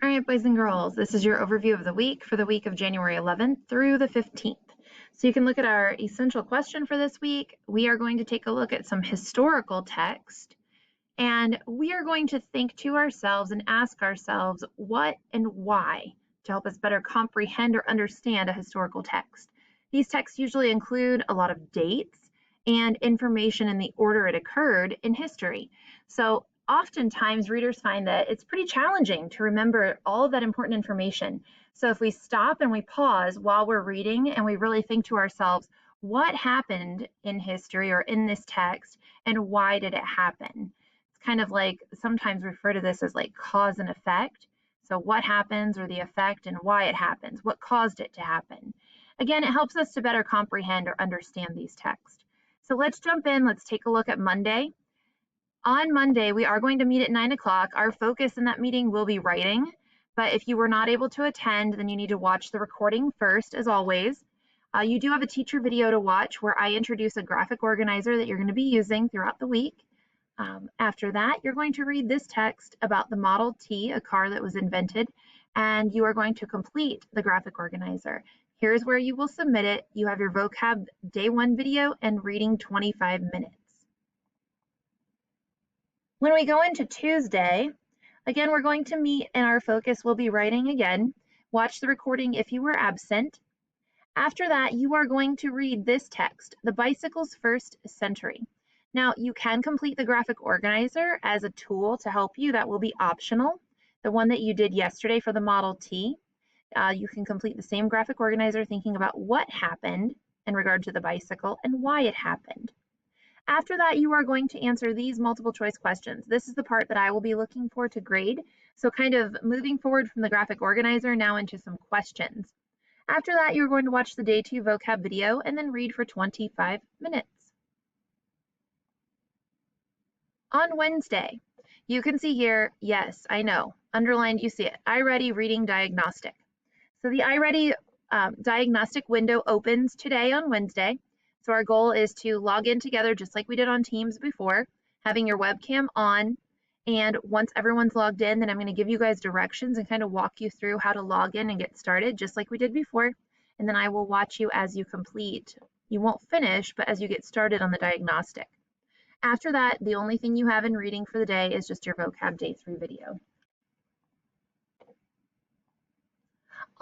All right, boys and girls, this is your overview of the week for the week of January 11th through the 15th. So you can look at our essential question for this week. We are going to take a look at some historical text, and we are going to think to ourselves and ask ourselves what and why to help us better comprehend or understand a historical text. These texts usually include a lot of dates and information in the order it occurred in history. So oftentimes readers find that it's pretty challenging to remember all of that important information. So if we stop and we pause while we're reading and we really think to ourselves, what happened in history or in this text and why did it happen? It's kind of like sometimes refer to this as like cause and effect. So what happens or the effect and why it happens, what caused it to happen. Again, it helps us to better comprehend or understand these texts. So let's jump in. Let's take a look at Monday. On Monday, we are going to meet at 9 o'clock. Our focus in that meeting will be writing, but if you were not able to attend, then you need to watch the recording first, as always. You do have a teacher video to watch where I introduce a graphic organizer that you're going to be using throughout the week. After that, you're going to read this text about the Model T, a car that was invented, and you are going to complete the graphic organizer. Here's where you will submit it. You have your vocab day 1 video and reading 25 minutes. When we go into Tuesday, again, we're going to meet and our focus will be writing again. Watch the recording if you were absent. After that, you are going to read this text, The Bicycle's First Century. Now, you can complete the graphic organizer as a tool to help you. That will be optional. The one that you did yesterday for the Model T, you can complete the same graphic organizer thinking about what happened in regard to the bicycle and why it happened. After that, you are going to answer these multiple choice questions. This is the part that I will be looking for to grade. So kind of moving forward from the graphic organizer now into some questions. After that, you're going to watch the day 2 vocab video and then read for 25 minutes. On Wednesday, you can see here, yes, I know, underlined, you see it, iReady Reading Diagnostic. So the iReady diagnostic window opens today on Wednesday. So our goal is to log in together just like we did on Teams before, having your webcam on. And once everyone's logged in, then I'm going to give you guys directions and kind of walk you through how to log in and get started just like we did before. And then I will watch you as you complete. You won't finish, but as you get started on the diagnostic. After that, the only thing you have in reading for the day is just your vocab day 3 video.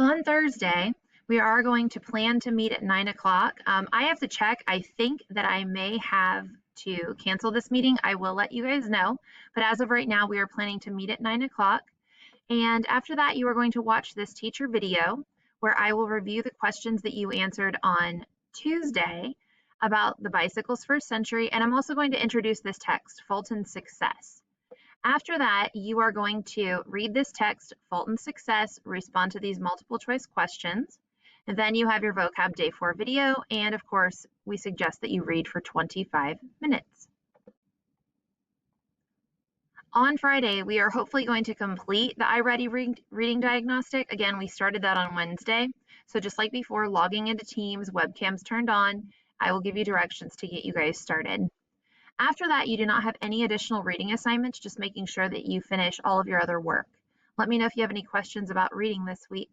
On Thursday, we are going to plan to meet at 9 o'clock. I have to check. I think that I may have to cancel this meeting. I will let you guys know. But as of right now, we are planning to meet at 9 o'clock. And after that, you are going to watch this teacher video where I will review the questions that you answered on Tuesday about the bicycle's first century. And I'm also going to introduce this text, Fulton's Success. After that, you are going to read this text, Fulton's Success, respond to these multiple choice questions. And then you have your vocab day 4 video. And of course, we suggest that you read for 25 minutes. On Friday, we are hopefully going to complete the iReady reading diagnostic. Again, we started that on Wednesday. So just like before, logging into Teams, webcams turned on, I will give you directions to get you guys started. After that, you do not have any additional reading assignments, just making sure that you finish all of your other work. Let me know if you have any questions about reading this week.